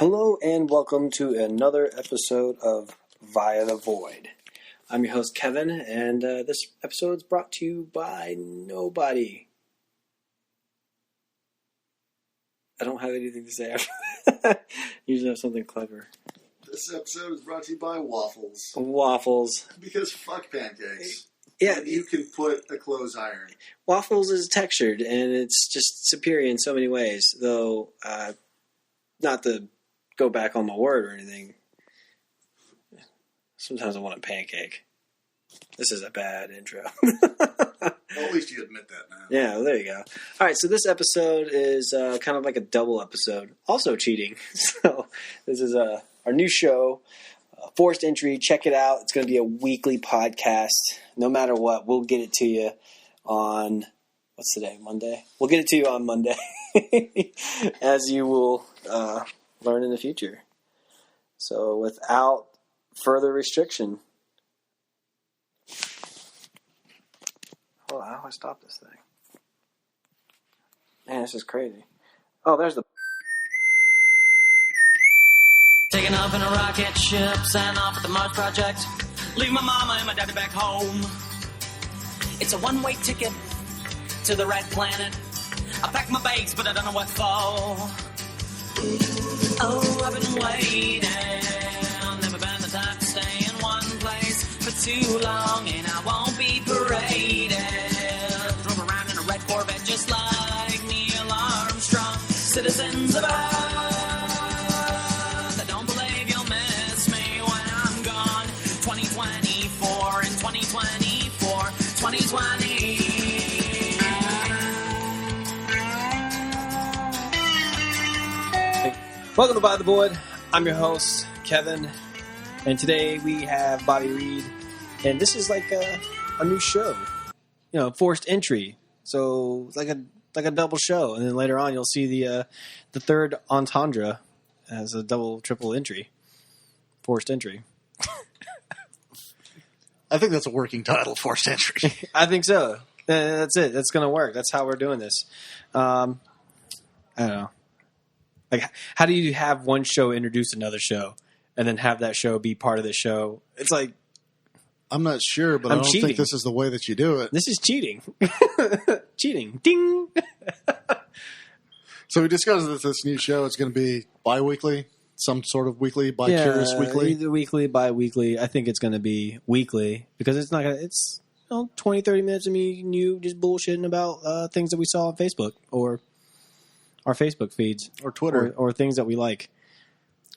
Hello and welcome to another episode of Via the Void. I'm your host Kevin, and this episode is brought to you by nobody. I don't have anything to say after that. Usually have something clever. This episode is brought to you by Waffles. Waffles. Because fuck pancakes. Yeah. You can put a clothes iron. Waffles is textured, and it's just superior in so many ways, though not to go back on my word or anything. Sometimes I want a pancake. This is a bad intro. Well, at least you admit that now. Yeah, well, there you go. All right, so this episode is kind of like a double episode. Also cheating. So this is our new show, Forced Entry. Check it out. It's going to be a weekly podcast. No matter what, we'll get it to you on, what's today, Monday? We'll get it to you on Monday, as you will learn in the future. So without further restriction. Hold on, how do I stop this thing? Man, this is crazy. Oh, there's the... Taking off in a rocket ship, sign off at the Mars Project. Leave my mama and my daddy back home. It's a one-way ticket to the red planet. I pack my bags, but I don't know what for. Oh, I've been waiting. Never been the type to stay in one place for too long, and I won't be paraded. Drove around in a red Corvette just like Neil Armstrong. Citizens of Earth that don't believe you'll miss me when I'm gone. 2024 and 2024, 2020. Welcome to By the Void. I'm your host, Kevin, and today we have Bobby Reed, and this is like a new show, Forced Entry. So it's like a double show, and then later on you'll see the third entendre as a double, triple entry, Forced Entry. I think that's a working title, Forced Entry. I think so. That's it. That's going to work. That's how we're doing this. I don't know. Like, how do you have one show introduce another show and then have that show be part of the show? It's like... I'm not sure, but I don't think this is the way that you do it. This is cheating. Cheating. Ding! So we discussed that this new show is going to be bi-weekly, some sort of weekly, bi-curious weekly. Either weekly, bi-weekly. I think it's going to be weekly because it's not going to... It's 20, 30 minutes of me and you just bullshitting about things that we saw on Facebook or... our Facebook feeds. Or Twitter. Or things that we like.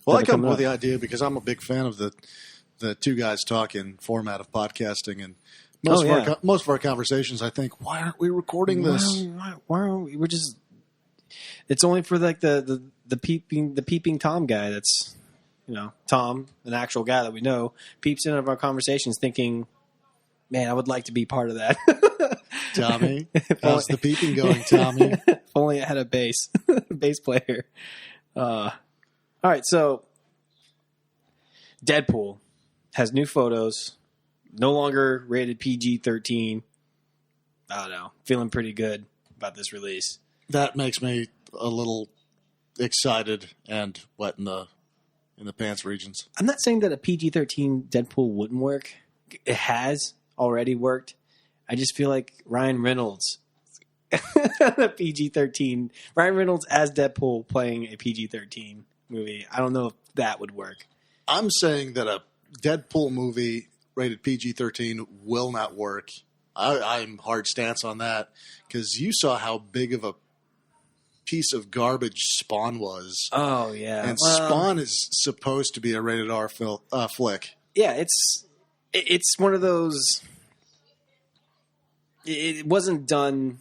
Well, I come up with the idea because I'm a big fan of the two guys talking format of podcasting. And most of our conversations, I think, why aren't we recording this? Why aren't we? We're just... It's only for like the peeping Tom guy that's, Tom, an actual guy that we know, peeps into our conversations thinking, man, I would like to be part of that. Tommy, how's the peeping going, Tommy? If only I had a bass player. All right, so Deadpool has new photos, no longer rated PG-13. I don't know, feeling pretty good about this release. That makes me a little excited and wet in the pants regions. I'm not saying that a PG-13 Deadpool wouldn't work. It has already worked. I just feel like Ryan Reynolds, a PG-13, Ryan Reynolds as Deadpool playing a PG-13 movie. I don't know if that would work. I'm saying that a Deadpool movie rated PG-13 will not work. I'm hard stance on that because you saw how big of a piece of garbage Spawn was. Oh, yeah. And Spawn is supposed to be a rated R flick. Yeah, it's one of those... It wasn't done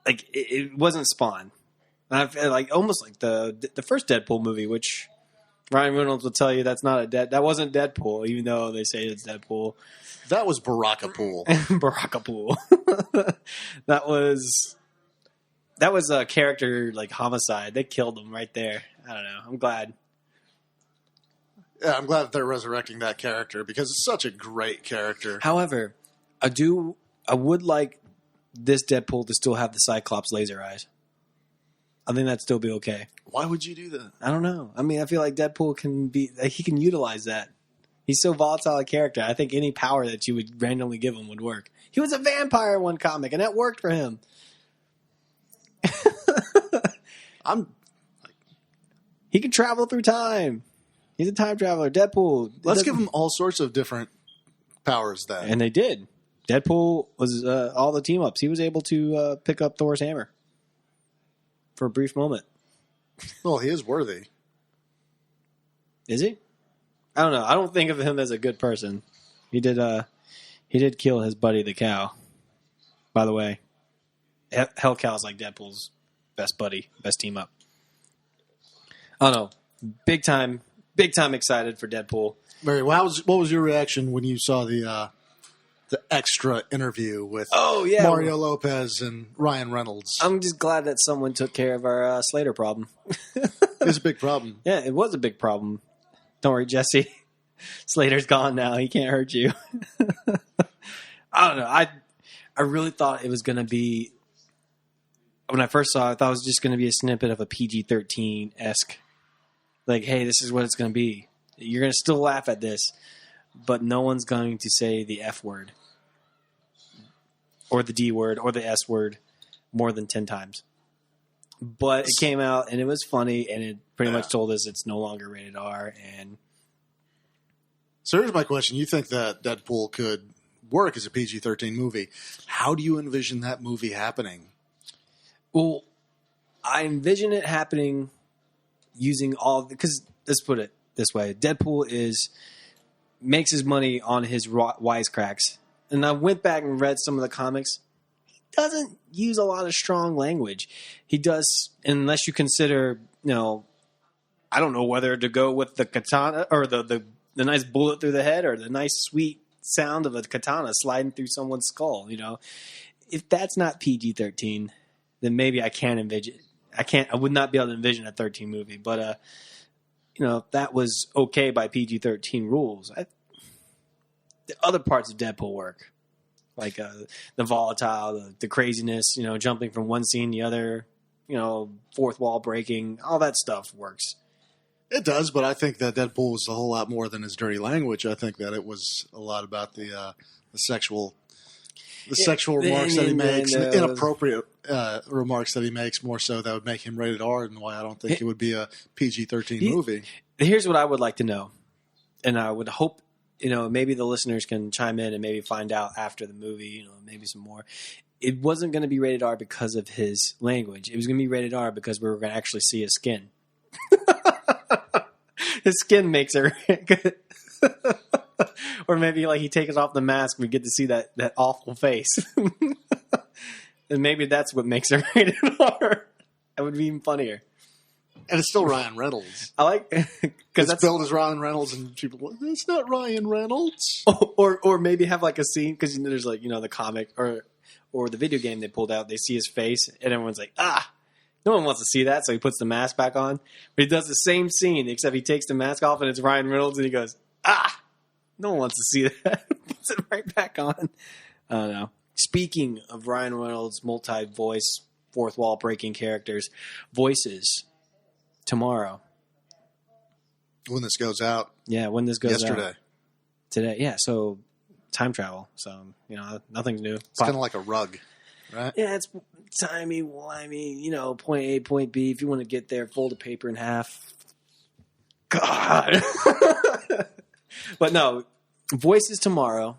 like it wasn't Spawn. And I feel like almost like the first Deadpool movie, which Ryan Reynolds will tell you that wasn't Deadpool, even though they say it's Deadpool. That was Barakapool. Barakapool. That was a character like homicide. They killed him right there. I don't know. I'm glad. Yeah, I'm glad that they're resurrecting that character because it's such a great character. However, I would like this Deadpool to still have the Cyclops laser eyes. I think that'd still be okay. Why would you do that? I don't know. I mean, I feel like Deadpool he can utilize that. He's so volatile a character. I think any power that you would randomly give him would work. He was a vampire in one comic, and that worked for him. He can travel through time. He's a time traveler. Deadpool. Let's give him all sorts of different powers then. And they did. Deadpool was all the team ups. He was able to pick up Thor's hammer for a brief moment. Well, he is worthy. Is he? I don't know. I don't think of him as a good person. He did kill his buddy the cow. By the way, Hell Cow's like Deadpool's best buddy, best team up. I don't know. Big time excited for Deadpool. Mary, what was your reaction when you saw the extra interview with Mario Lopez and Ryan Reynolds? I'm just glad that someone took care of our Slater problem. It's a big problem. Yeah, it was a big problem. Don't worry, Jesse. Slater's gone now. He can't hurt you. I don't know. I really thought it was going to be, when I first saw it, I thought it was just going to be a snippet of a PG-13-esque. Like, hey, this is what it's going to be. You're going to still laugh at this, but no one's going to say the F word or the D word or the S word more than 10 times. But it came out, and it was funny, and it pretty much told us it's no longer rated R. And so here's my question. You think that Deadpool could work as a PG-13 movie. How do you envision that movie happening? Well, I envision it happening using because let's put it this way. Deadpool makes his money on his wisecracks. And I went back and read some of the comics. Doesn't use a lot of strong language. He does, unless you consider, I don't know whether to go with the katana or the nice bullet through the head or the nice sweet sound of a katana sliding through someone's skull. If that's not PG-13, then maybe I can't envision. I would not be able to envision a 13 movie, but that was okay by PG-13 rules. The other parts of Deadpool work. Like the volatile, the craziness, jumping from one scene to the other, fourth wall breaking, all that stuff works. It does, but I think that Deadpool was a whole lot more than his dirty language. I think that it was a lot about the sexual remarks that he makes, inappropriate remarks that he makes, more so that would make him rated R, and why I don't think it would be a PG-13 movie. Here's what I would like to know, and I would hope. Maybe the listeners can chime in and maybe find out after the movie, maybe some more. It wasn't going to be rated R because of his language. It was going to be rated R because we were going to actually see his skin. His skin makes it. Or maybe like he takes off the mask, we get to see that awful face. And maybe that's what makes it rated R. That would be even funnier. And it's still Ryan Reynolds. I like because it's billed as Ryan Reynolds, and people, it's not Ryan Reynolds. Or maybe have like a scene because there's like the comic or the video game they pulled out. They see his face, and everyone's like, no one wants to see that, so he puts the mask back on. But he does the same scene except he takes the mask off, and it's Ryan Reynolds, and he goes, no one wants to see that. Puts it right back on. I don't know. Speaking of Ryan Reynolds, multi-voice, fourth wall breaking characters, voices. Tomorrow. When this goes out. Yeah, when this goes out. Yesterday. Today. Yeah, so time travel. So, nothing's new. It's kind of like a rug, right? Yeah, it's timey-wimey, point A, point B. If you want to get there, fold a paper in half. God. But no, Voices tomorrow.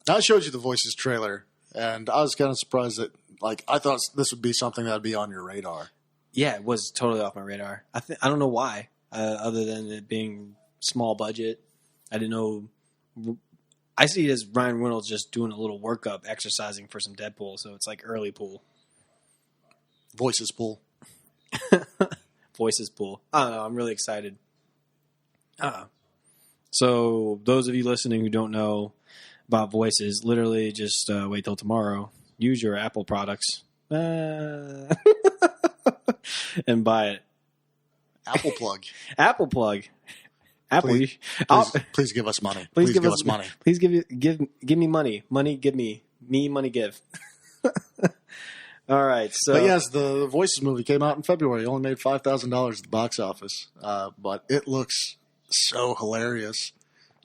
I showed you the Voices trailer, and I was kind of surprised that, I thought this would be something that would be on your radar. Yeah, it was totally off my radar. I don't know why, other than it being small budget. I didn't know. I see it as Ryan Reynolds just doing a little workup, exercising for some Deadpool. So it's like early pool. Voices pool. Voices pool. I don't know. I'm really excited. So those of you listening who don't know about Voices, literally just wait till tomorrow. Use your Apple products. And buy it. Apple plug. Apple plug. Apple. Please give us money. Please give us money. Please give me money. Money give me. Me money give. All right. So, But yes, the Voices movie came out in February. It only made $5,000 at the box office. But it looks so hilarious.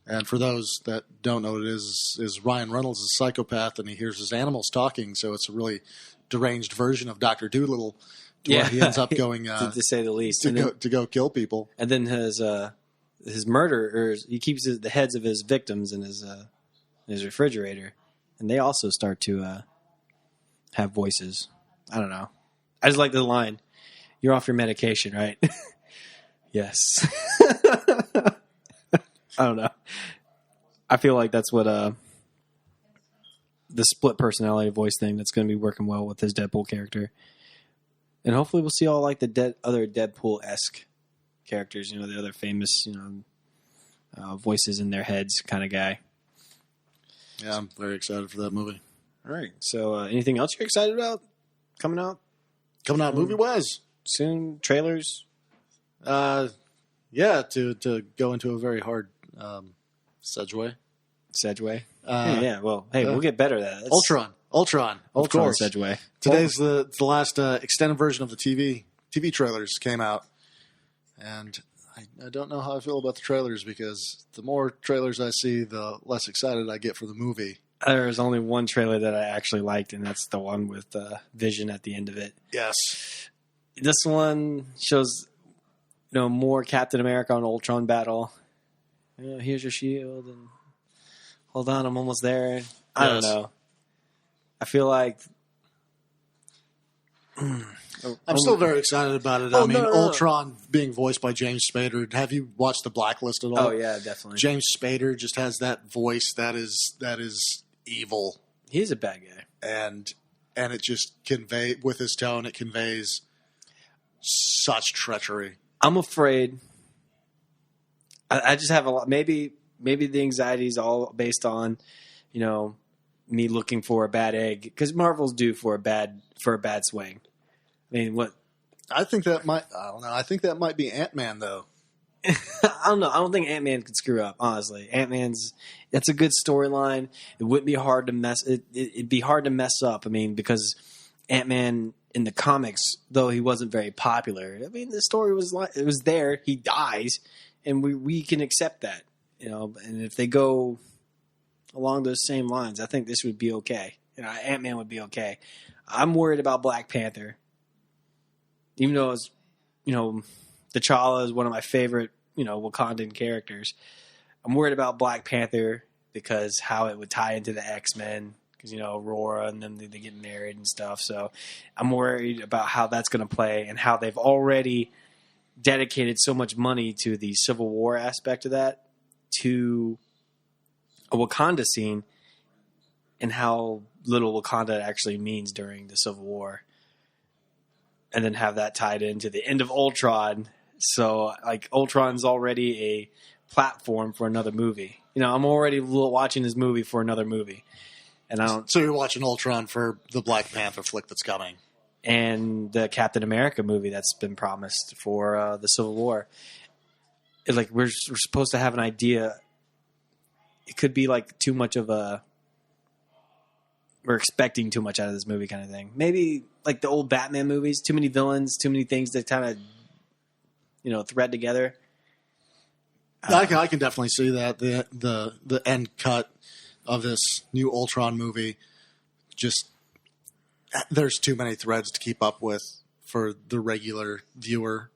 And for those that don't know what it is Ryan Reynolds is a psychopath and he hears his animals talking. So it's a really deranged version of Dr. Dolittle. Where he ends up going to say the least, to go kill people. And then his murderers, he keeps the heads of his victims in his refrigerator, and they also start to have voices. I don't know. I just like the line, "You're off your medication, right?" Yes. I don't know. I feel like that's what the split personality voice thing that's going to be working well with his Deadpool character. And hopefully we'll see all like the other Deadpool-esque characters, the other famous, voices in their heads kind of guy. Yeah, I'm very excited for that movie. All right. So anything else you're excited about coming out? Coming out movie-wise? Soon? Trailers? Yeah, to go into a very hard segue. Segue? Yeah. Well, hey, we'll get better at that. Ultron, of course. Segue. Today's the last extended version of the TV trailers came out, and I don't know how I feel about the trailers because the more trailers I see, the less excited I get for the movie. There's only one trailer that I actually liked, and that's the one with Vision at the end of it. Yes. This one shows, more Captain America and Ultron battle. Here's your shield, and hold on, I'm almost there. I don't know. I feel like I'm still very excited about it. Ultron being voiced by James Spader. Have you watched The Blacklist at all? Oh yeah, definitely. James Spader just has that voice that is evil. He's a bad guy, and it just with his tone. It conveys such treachery. I'm afraid. I just have a lot. Maybe the anxiety is all based on, me looking for a bad egg because Marvel's due for a bad swing. I mean, what? I think that might. I don't know. I think that might be Ant-Man though. I don't know. I don't think Ant-Man could screw up. Honestly, that's a good storyline. It wouldn't be hard to mess. It'd be hard to mess up. I mean, because Ant-Man in the comics, though he wasn't very popular. I mean, the story was there. He dies, and we can accept that. And if they go along those same lines, I think this would be okay. Ant-Man would be okay. I'm worried about Black Panther. Even though it's, T'Challa is one of my favorite, Wakandan characters. I'm worried about Black Panther because how it would tie into the X-Men. Because, Aurora and them, they get married and stuff. So I'm worried about how that's going to play and how they've already dedicated so much money to the Civil War aspect of that, to a Wakanda scene, and how little Wakanda actually means during the Civil War. And then have that tied into the end of Ultron. So, Ultron's already a platform for another movie. I'm already watching this movie for another movie. And I don't. So you're watching Ultron for the Black Panther flick that's coming. And the Captain America movie that's been promised for the Civil War. We're supposed to have an idea. It could be too much of a. We're expecting too much out of this movie kind of thing. Maybe the old Batman movies, too many villains, too many things that kind of, thread together. I can definitely see that. The end cut of this new Ultron movie, just there's too many threads to keep up with for the regular viewer,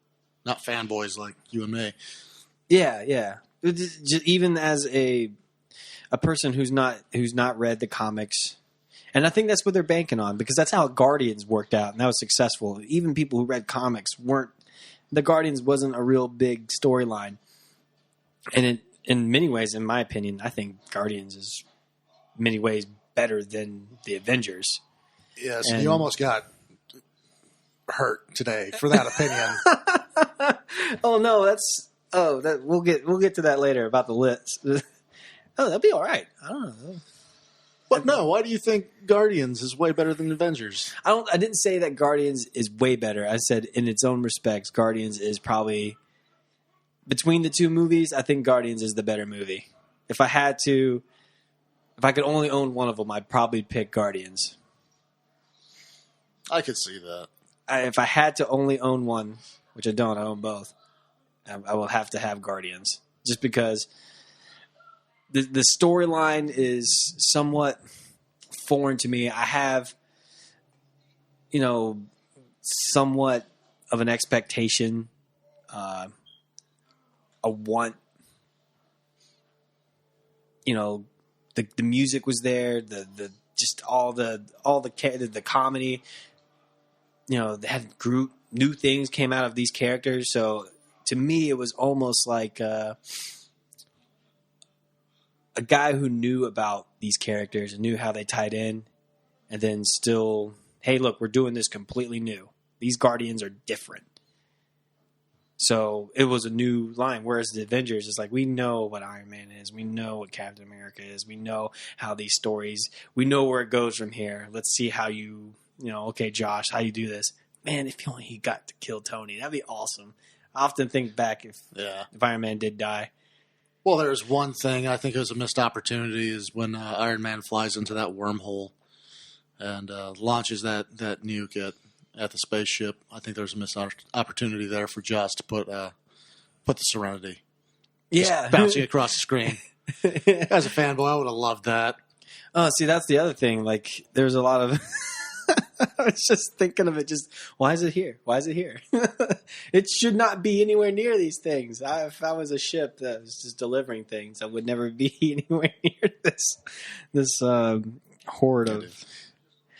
not fanboys like you and me. Yeah. Just even as a person who's not read the comics. And I think that's what they're banking on because that's how Guardians worked out and that was successful. Even people who read comics the Guardians wasn't a real big storyline. And in many ways, in my opinion, I think Guardians is in many ways better than the Avengers. Yes, and you almost got hurt today for that opinion. Oh no, we'll get to that later about the list. That'd be all right. I don't know. But no, why do you think Guardians is way better than Avengers? I didn't say that Guardians is way better. I said in its own respects, Guardians is probably between the two movies. I think Guardians is the better movie. If I could only own one of them, I'd probably pick Guardians. I could see that. If I had to only own one, which I don't, I own both. I will have to have Guardians, just because the storyline is somewhat foreign to me. I have, somewhat of an expectation, a want. The music was there, the just all the comedy. They had new things came out of these characters, so to me it was almost like a guy who knew about these characters and knew how they tied in, and then still, hey, look, we're doing this completely new. These Guardians are different. So it was a new line, whereas the Avengers is like, we know what Iron Man is. We know what Captain America is. We know how these stories, we know where it goes from here. Let's see how okay, Josh, how you do this. Man, if only he got to kill Tony, that'd be awesome. I often think back if Iron Man did die. Well, there's one thing I think it was a missed opportunity is when Iron Man flies into that wormhole and launches that nuke at the spaceship. I think there's a missed opportunity there for Joss to put the Serenity bouncing across the screen. As a fanboy, I would have loved that. Oh, see, that's the other thing. Like, there's a lot of... I was just thinking of it. Just why is it here? Why is it here? It should not be anywhere near these things. If I was a ship that was just delivering things, I would never be anywhere near this horde of.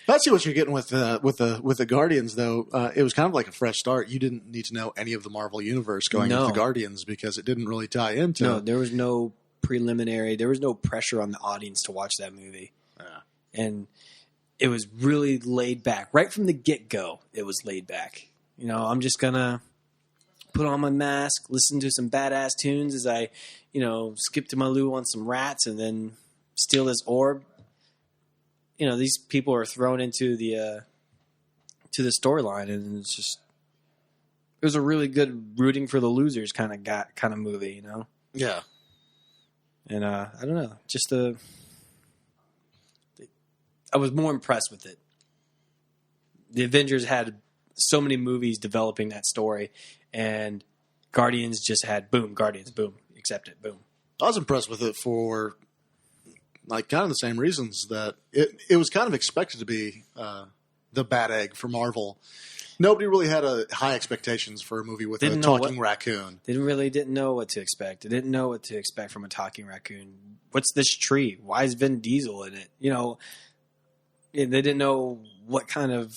I see what you're getting with the Guardians, though. It was kind of like a fresh start. You didn't need to know any of the Marvel universe going into the Guardians because it didn't really tie into. No, there was no preliminary. There was no pressure on the audience to watch that movie. Yeah. And it was really laid back. Right from the get-go, it was laid back. I'm just going to put on my mask, listen to some badass tunes as I, skip to my loo on some rats and then steal this orb. These people are thrown into the storyline, and it was a really good rooting for the losers kind of movie, Yeah. And I don't know, just I was more impressed with it. The Avengers had so many movies developing that story, and Guardians just had boom, Guardians, boom, accept it, boom. I was impressed with it for like kind of the same reasons that it was kind of expected to be the bad egg for Marvel. Nobody really had high expectations for a movie with a talking raccoon. Didn't know what to expect. They didn't know what to expect from a talking raccoon. What's this tree? Why is Vin Diesel in it? They didn't know what kind of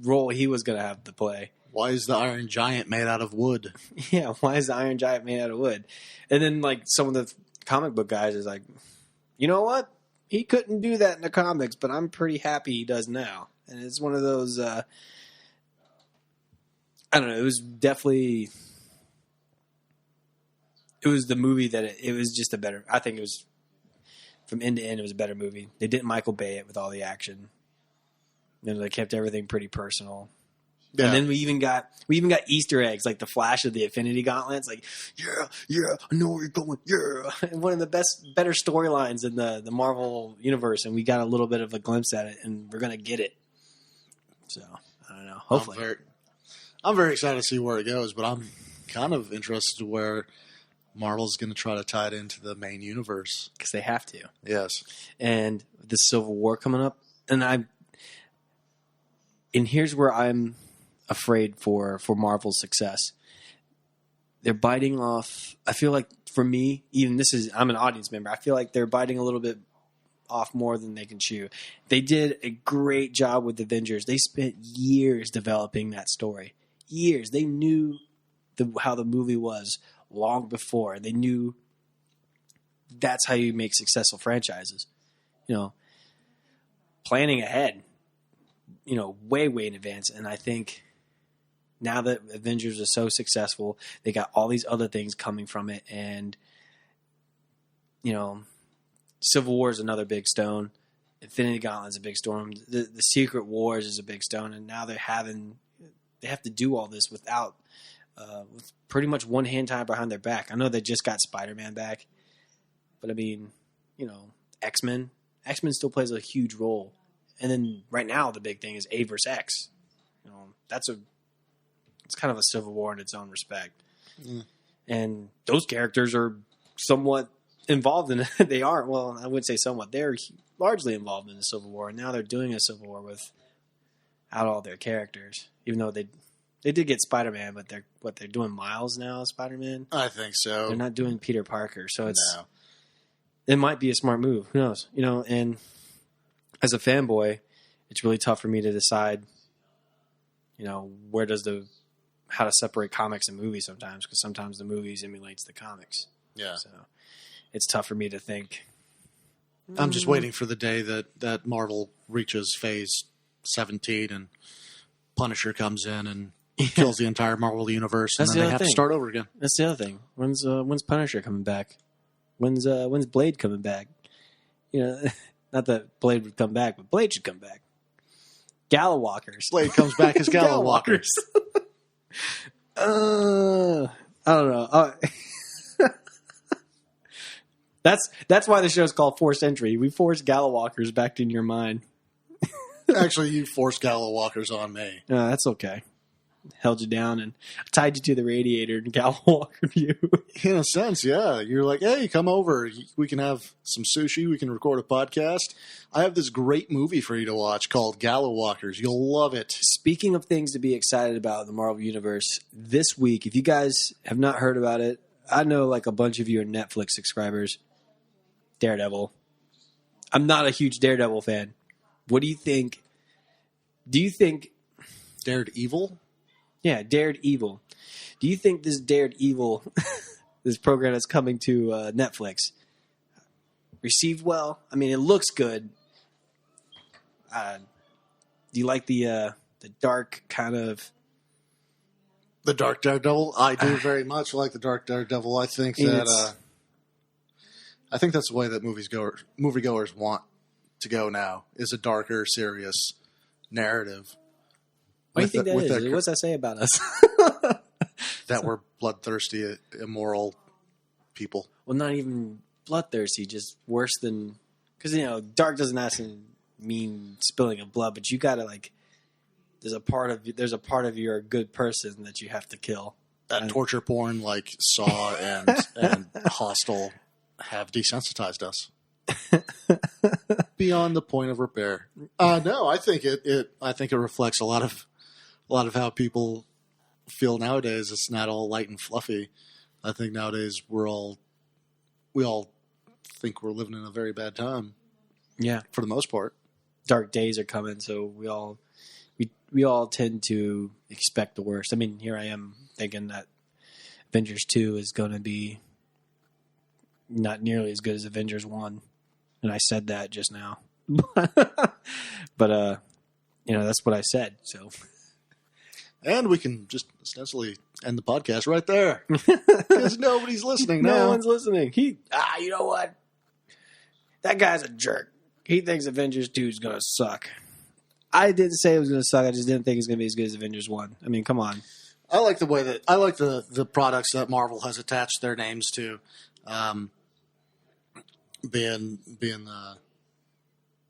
role he was going to have to play. Why is the Iron Giant made out of wood? Yeah, why is the Iron Giant made out of wood? And then, like, some of the comic book guys is like, you know what? He couldn't do that in the comics, but I'm pretty happy he does now. And it's one of those, I don't know, it was definitely, it was the movie that it was just a better, I think it was, from end to end, it was a better movie. They didn't Michael Bay it with all the action. They kept everything pretty personal. Yeah. And then we even got Easter eggs, like the flash of the Infinity Gauntlets. Like, yeah, I know where you're going. Yeah, and one of the better storylines in the Marvel universe, and we got a little bit of a glimpse at it, and we're gonna get it. So I don't know. Hopefully, I'm very excited to see where it goes, but I'm kind of interested to where Marvel's going to try to tie it into the main universe because they have to. Yes, and the Civil War coming up, and here's where I'm afraid for Marvel's success. They're biting off. I feel like for me, I'm an audience member. I feel like they're biting a little bit off more than they can chew. They did a great job with Avengers. They spent years developing that story. Years. They knew how the movie was long before. They knew that's how you make successful franchises. Planning ahead. Way, way in advance. And I think now that Avengers are so successful, they got all these other things coming from it. And, Civil War is another big stone. Infinity Gauntlet is a big stone. The Secret Wars is a big stone. And now they have to do all this with pretty much one hand tied behind their back. I know they just got Spider-Man back. But, I mean, X-Men. X-Men still plays a huge role. And then right now the big thing is A versus X. it's kind of a civil war in its own respect. And those characters are somewhat involved in it. They are, well, I wouldn't say somewhat. They're largely involved in the Civil War, and now they're doing a Civil War without all their characters. Even though they did get Spider-Man, but they're doing Miles now, Spider-Man? I think so. They're not doing Peter Parker, so it might be a smart move. Who knows? And as a fanboy, it's really tough for me to decide, how to separate comics and movies sometimes, because sometimes the movies emulates the comics. Yeah. So it's tough for me to think. I'm just waiting for the day that Marvel reaches phase 17 and Punisher comes in and kills the entire Marvel universe, and then they have to start over again. That's the other thing. When's Punisher coming back? When's Blade coming back? Not that Blade would come back, but Blade should come back. Gallowalkers. Blade comes back as Gallowalkers. I don't know. That's why the show's called Forced Entry. We forced Gallowalkers back in your mind. Actually, you forced Gallowalkers on me. That's okay. Held you down and tied you to the radiator and Gallowalkered you. In a sense, yeah. You're like, hey, come over. We can have some sushi. We can record a podcast. I have this great movie for you to watch called Gallowalkers. You'll love it. Speaking of things to be excited about in the Marvel Universe, this week, if you guys have not heard about it, I know like a bunch of you are Netflix subscribers. Daredevil. I'm not a huge Daredevil fan. What do you think? Do you think... Daredevil? Yeah, Daredevil. Do you think this Daredevil, this program that's coming to Netflix, received well? I mean, it looks good. Do you like the dark kind of... The Dark Daredevil? I do very much like the Dark Daredevil. I think that... I think that's the way that moviegoers want to go now, is a darker, serious narrative. What do you think that is? What's that say about us? That we're bloodthirsty, immoral people. Well, not even bloodthirsty, just worse than... Because, dark doesn't actually mean spilling of blood, but you got to, there's a part of you're a good person that you have to kill. That torture porn like Saw and Hostel have desensitized us beyond the point of repair. No, I think it reflects a lot of how people feel nowadays. It's not all light and fluffy. I think nowadays we all think we're living in a very bad time. Yeah, for the most part. Dark days are coming, so we all tend to expect the worst. I mean, here I am thinking that Avengers 2 is going to be not nearly as good as Avengers 1. And I said that just now. But, that's what I said. So, and we can just essentially end the podcast right there. Because nobody's listening now. No one's listening. You know what? That guy's a jerk. He thinks Avengers 2 is going to suck. I didn't say it was going to suck. I just didn't think it was going to be as good as Avengers 1. I mean, come on. I like the way that the products that Marvel has attached their names to, being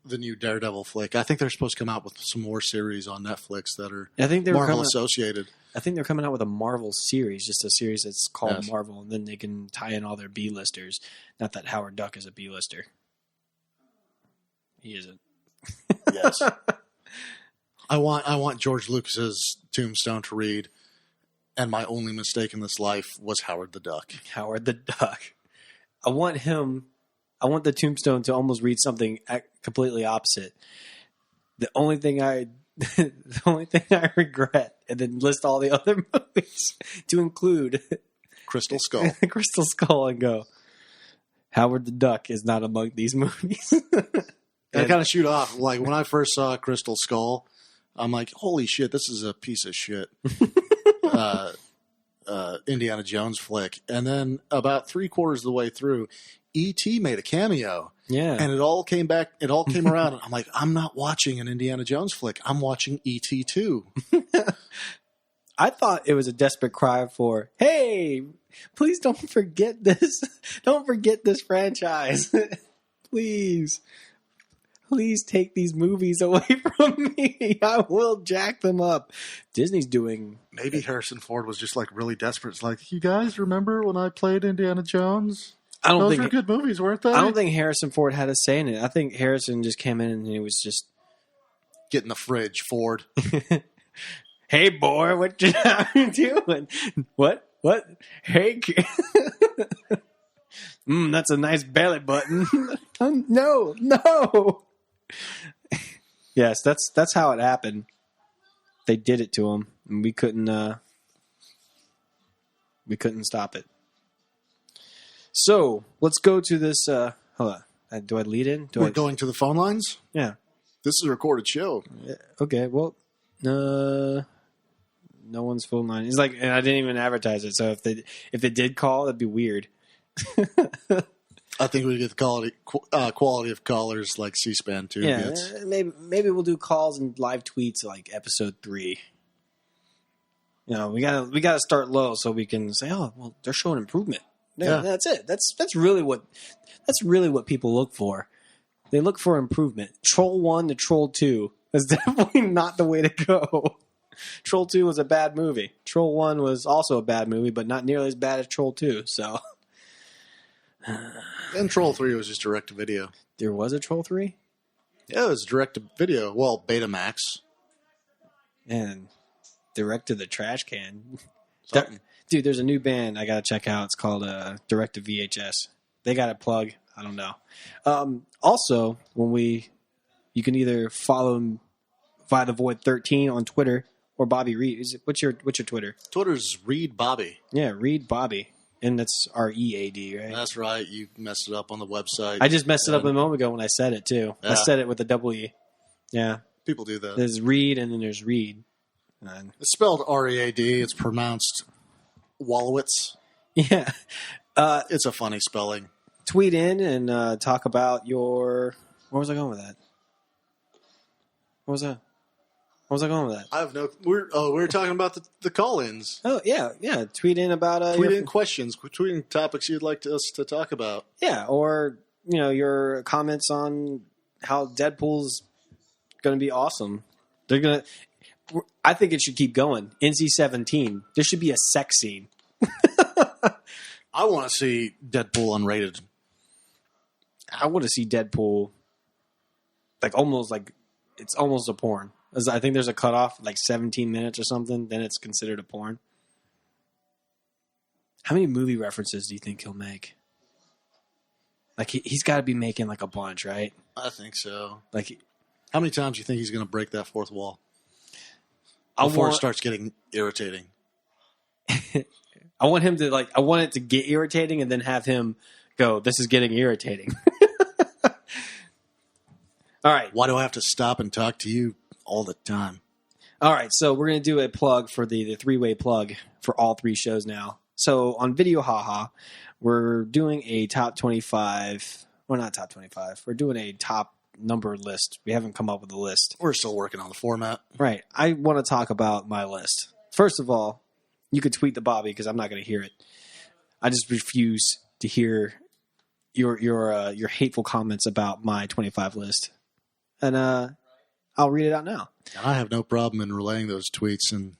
the new Daredevil flick. I think they're supposed to come out with some more series on Netflix that are Marvel associated. I think they're coming out with a Marvel series, just a series that's called Marvel, and then they can tie in all their B-listers. Not that Howard Duck is a B-lister. He isn't. Yes. I want George Lucas's tombstone to read, and my only mistake in this life was Howard the Duck. Howard the Duck. I want the tombstone to almost read something completely opposite. The only thing I regret, and then list all the other movies to include Crystal Skull. Crystal Skull, and go, Howard the Duck is not among these movies. And I kind of shoot off. Like, when I first saw Crystal Skull, I'm like, holy shit, this is a piece of shit. Indiana Jones flick. And then about 3/4 of the way through, E.T. made a cameo. Yeah. And it all came around. And I'm like, I'm not watching an Indiana Jones flick. I'm watching E.T. 2. I thought it was a desperate cry for, hey, please don't forget this. Don't forget this franchise. Please. Please take these movies away from me. I will jack them up. Disney's doing... Maybe Harrison Ford was just like really desperate. It's like, you guys remember when I played Indiana Jones? Those were good movies, weren't they? I don't think Harrison Ford had a say in it. I think Harrison just came in and he was just... Get in the fridge, Ford. Hey, boy, what you doing? What? Hey, that's a nice belly button. No. Yes, that's how it happened. They did it to him, and we couldn't stop it. So let's go to this. Hold on. Do I lead in? We're going to the phone lines? Yeah. This is a recorded show. Okay. Well, no one's phone line. It's like, and I didn't even advertise it. So if they did call, that'd be weird. I think we get the quality of callers like C-SPAN too. Yeah, maybe we'll do calls and live tweets like episode 3. You know, we gotta start low so we can say, oh, well, they're showing improvement. Yeah, that's it. That's really what people look for. They look for improvement. Troll 1 to Troll 2 is definitely not the way to go. Troll 2 was a bad movie. Troll 1 was also a bad movie, but not nearly as bad as Troll 2. So. And Troll 3 was just direct to video. There was a Troll 3? Yeah, it was direct to video. Well, Betamax. And direct to the trash can. Dude, there's a new band I got to check out. It's called Direct to VHS. They got a plug. I don't know. Also, you can either follow him via the Void 13 on Twitter or Bobby Reed. What's your Twitter? Twitter's Reed Bobby. Yeah, Reed Bobby. And that's READ, right? That's right. You messed it up on the website. I just messed it up a moment ago when I said it, too. Yeah. I said it with a double E. Yeah. People do that. There's Reed and then there's Reed. It's spelled R-E-A-D. It's pronounced Wallowitz. Yeah. It's a funny spelling. Tweet in and talk about your... Where was I going with that? What was that? Where was I going with that? I have no... We were talking about the call-ins. Oh, yeah. Tweet in about... Tweet in questions. Tweet in topics you'd like us to talk about. Yeah, or, your comments on how Deadpool's going to be awesome. They're going to... I think it should keep going. NC-17. There should be a sex scene. I want to see Deadpool unrated. I want to see Deadpool it's almost a porn. I think there's a cutoff, like 17 minutes or something. Then it's considered a porn. How many movie references do you think he'll make? Like he's got to be making like a bunch, right? I think so. Like, how many times do you think he's going to break that fourth wall before it starts getting irritating? I want him to I want it to get irritating and then have him go, this is getting irritating. All right. Why do I have to stop and talk to you all the time? All right. So we're going to do a plug for the three-way plug for all 3 shows now. So on Video Haha, we're doing a top 25. Well, not top 25. We're doing a top number list. We haven't come up with a list. We're still working on the format. Right. I want to talk about my list. First of all, you could tweet the Bobby because I'm not going to hear it. I just refuse to hear your hateful comments about my 25 list. And I'll read it out now. I have no problem in relaying those tweets and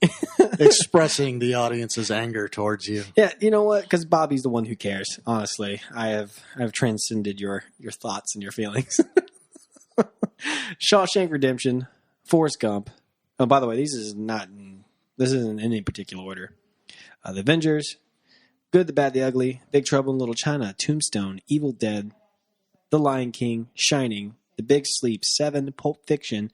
expressing the audience's anger towards you. Yeah, you know what? Because Bobby's the one who cares. Honestly, I've transcended your thoughts and your feelings. Shawshank Redemption, Forrest Gump. Oh, by the way, this isn't in any particular order. The Avengers, Good, the Bad, the Ugly, Big Trouble in Little China, Tombstone, Evil Dead, The Lion King, Shining, The Big Sleep, 7, Pulp Fiction,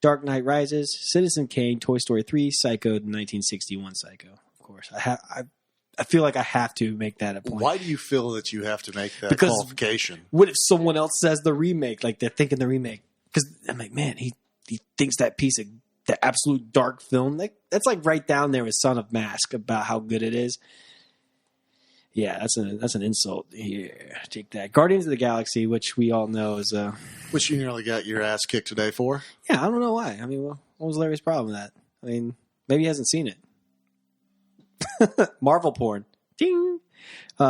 Dark Knight Rises, Citizen Kane, Toy Story 3, Psycho, 1961 Psycho. Of course, I feel like I have to make that a point. Why do you feel that you have to make that qualification? What if someone else says the remake? Like they're thinking the remake. Because I'm like, man, he thinks that piece of the absolute dark film, that's like right down there with Son of Mask about how good it is. Yeah, that's an insult. Here, take that. Guardians of the Galaxy, which we all know is which you nearly got your ass kicked today for. Yeah, I don't know why. I mean, what was Larry's problem with that? I mean, maybe he hasn't seen it. Marvel porn. Ding.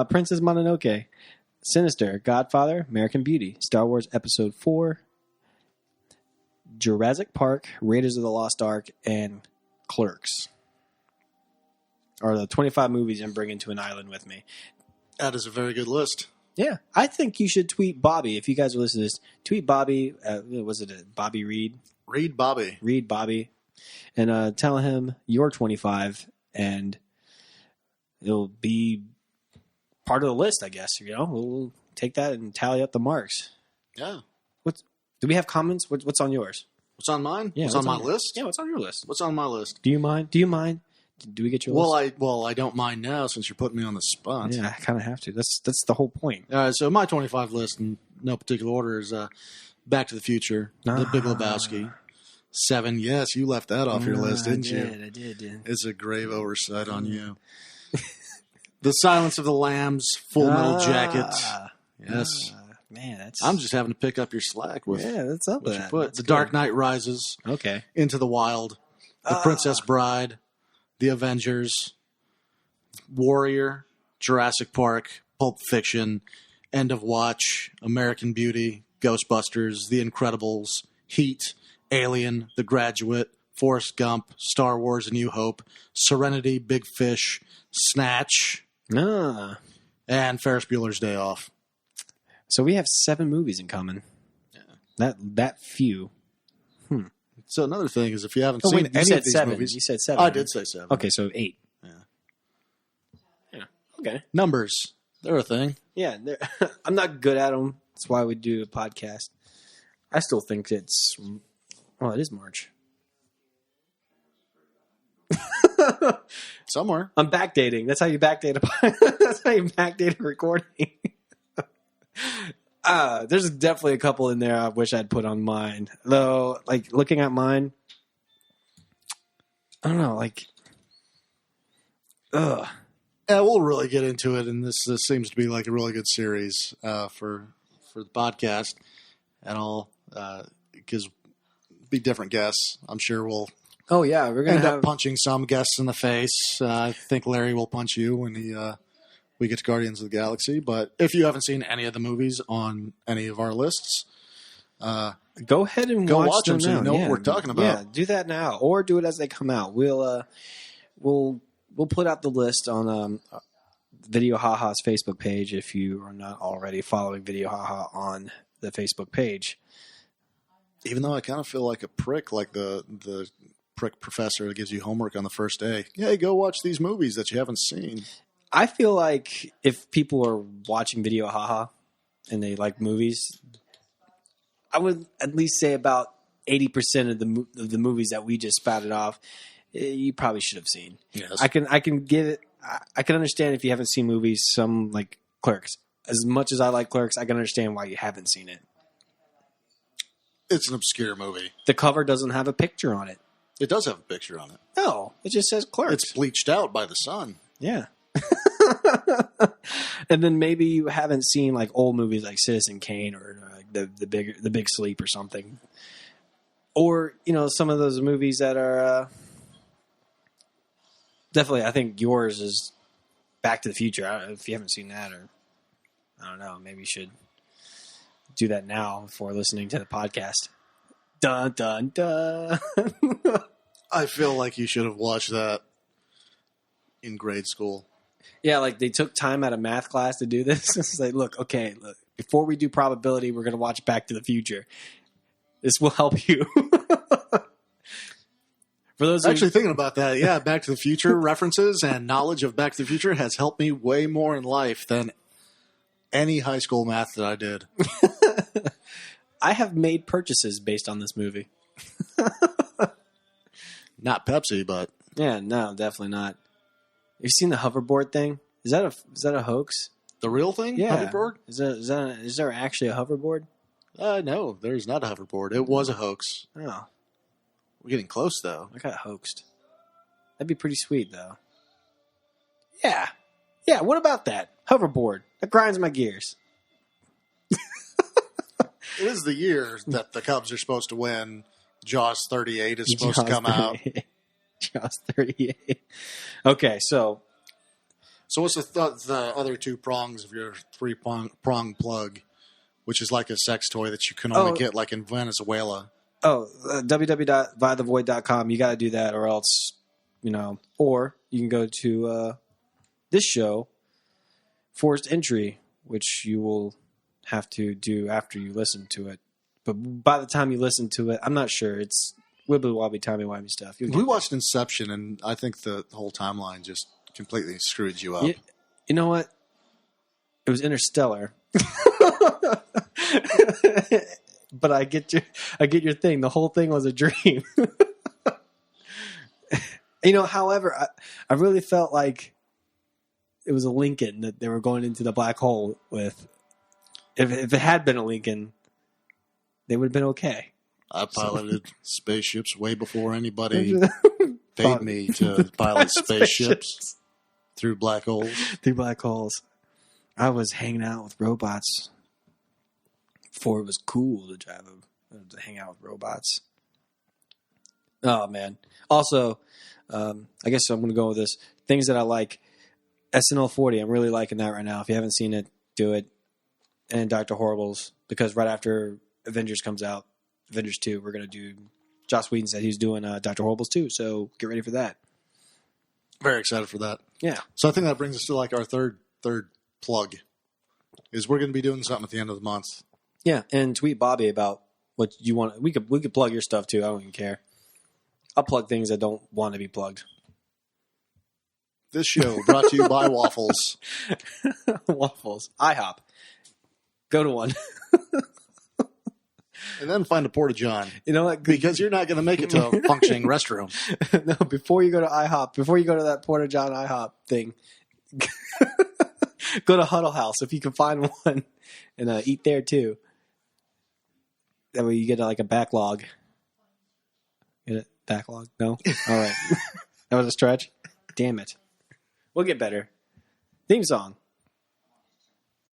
Princess Mononoke. Sinister. Godfather. American Beauty. Star Wars Episode 4. Jurassic Park, Raiders of the Lost Ark, and Clerks are the 25 movies I'm bringing to an island with me. That is a very good list. Yeah, I think you should tweet Bobby. If you guys are listening to this, tweet Bobby. Was it Bobby Reed? Read Bobby. Read Bobby. And tell him you're 25, and it'll be part of the list, I guess. We'll take that and tally up the marks. Yeah. Do we have comments? What's on yours? What's on mine? Yeah, what's on my list? Yeah, what's on your list? What's on my list? Do you mind? Do we get your list? I don't mind now since you're putting me on the spot. Yeah, I kind of have to. That's the whole point. All right, so my 25 list in no particular order is Back to the Future, The Big Lebowski, 7. Yes, you left that off your list, didn't you? I did. It's a grave oversight on you. The Silence of the Lambs, Full Metal Jacket. Yes. Man, I'm just having to pick up your slack with that's up what there. you put. The Dark Knight Rises. Okay. Into the Wild. The Princess Bride. The Avengers. Warrior. Jurassic Park. Pulp Fiction. End of Watch. American Beauty. Ghostbusters. The Incredibles. Heat. Alien. The Graduate. Forrest Gump. Star Wars: A New Hope. Serenity. Big Fish. Snatch. And Ferris Bueller's Day Off. So we have 7 movies in common. Yeah. That few. So another thing is if you haven't seen any of these 7. movies. You said 7. I did say 7. Okay, so 8. Yeah. Okay. Numbers. They're a thing. Yeah. I'm not good at them. That's why we do a podcast. I still think it's... Well, it is March. Somewhere. I'm backdating. That's how you backdate That's how you backdate a recording. There's definitely a couple in there I wish I'd put on mine. Though, like, looking at mine, I don't know, like, Yeah, we'll really get into it, and this seems to be like a really good series for the podcast and all, because be different guests. I'm sure we'll oh yeah, we're gonna end up punching some guests in the face. I think Larry will punch you when we get to Guardians of the Galaxy. But if you haven't seen any of the movies on any of our lists, go ahead and watch them so you know what we're talking about. Yeah, do that now, or do it as they come out. We'll put out the list on Video Haha's Facebook page if you are not already following Video Haha on the Facebook page. Even though I kind of feel like a prick, like the prick professor that gives you homework on the first day. Yeah, go watch these movies that you haven't seen. I feel like if people are watching Video Haha and they like movies, I would at least say about 80% of the movies that we just spouted off, you probably should have seen. Yes. I can give it. I can understand if you haven't seen movies. Some like Clerks. As much as I like Clerks, I can understand why you haven't seen it. It's an obscure movie. The cover doesn't have a picture on it. It does have a picture on it. No, it just says Clerks. It's bleached out by the sun. Yeah. And then maybe you haven't seen like old movies like Citizen Kane or the Big Sleep or something, or some of those movies that are definitely. I think yours is Back to the Future. If you haven't seen that, or I don't know, maybe you should do that now before listening to the podcast. Dun dun dun. I feel like you should have watched that in grade school. Yeah, like they took time out of math class to do this. It's like, look, before we do probability, we're going to watch Back to the Future. This will help you. For those actually thinking about that, yeah, Back to the Future references and knowledge of Back to the Future has helped me way more in life than any high school math that I did. I have made purchases based on this movie. Not Pepsi, but yeah, no, definitely not. You've seen the hoverboard thing? Is that a hoax? The real thing? Yeah. Hoverboard? Is there actually a hoverboard? No, there's not a hoverboard. It was a hoax. Oh. We're getting close, though. I got hoaxed. That'd be pretty sweet, though. Yeah. Yeah, what about that? Hoverboard. That grinds my gears. It is the year that the Cubs are supposed to win. Jaws 38 is supposed to come out. Jaws 38. Okay, so what's the other two prongs of your three-prong plug, which is like a sex toy that you can only get like in Venezuela? www.bythevoid.com. You got to do that, or else, or you can go to this show, Forced Entry, which you will have to do after you listen to it. But by the time you listen to it, I'm not sure. It's wibbly-wobbly, timey-wimey stuff. We watched Inception, and I think the whole timeline just completely screwed you up. You know what? It was Interstellar. But I get your thing. The whole thing was a dream. However, I really felt like it was a Lincoln that they were going into the black hole with. If it had been a Lincoln, they would have been okay. I piloted spaceships way before anybody paid me to pilot spaceships through black holes. Through black holes. I was hanging out with robots before it was cool to hang out with robots. Oh, man. Also, I guess I'm going to go with this. Things that I like. SNL 40, I'm really liking that right now. If you haven't seen it, do it. And Dr. Horrible's, because right after Avengers comes out, Avengers 2, we're going to do... Joss Whedon said he's doing Dr. Horrible's too, so get ready for that. Very excited for that. Yeah. So I think that brings us to like our third plug, is we're going to be doing something at the end of the month. Yeah, and tweet Bobby about what you want. We could plug your stuff too. I don't even care. I'll plug things that don't want to be plugged. This show brought to you by Waffles. Waffles. IHOP. Go to one. And then find a Porta-John. You know what? Because you're not going to make it to a functioning restroom. No, before you go to IHOP, before you go to that Porta-John IHOP thing, go to Huddle House if you can find one and eat there too. That way you get like a backlog. Get it? Backlog? No? All right. That was a stretch? Damn it. We'll get better. Theme song.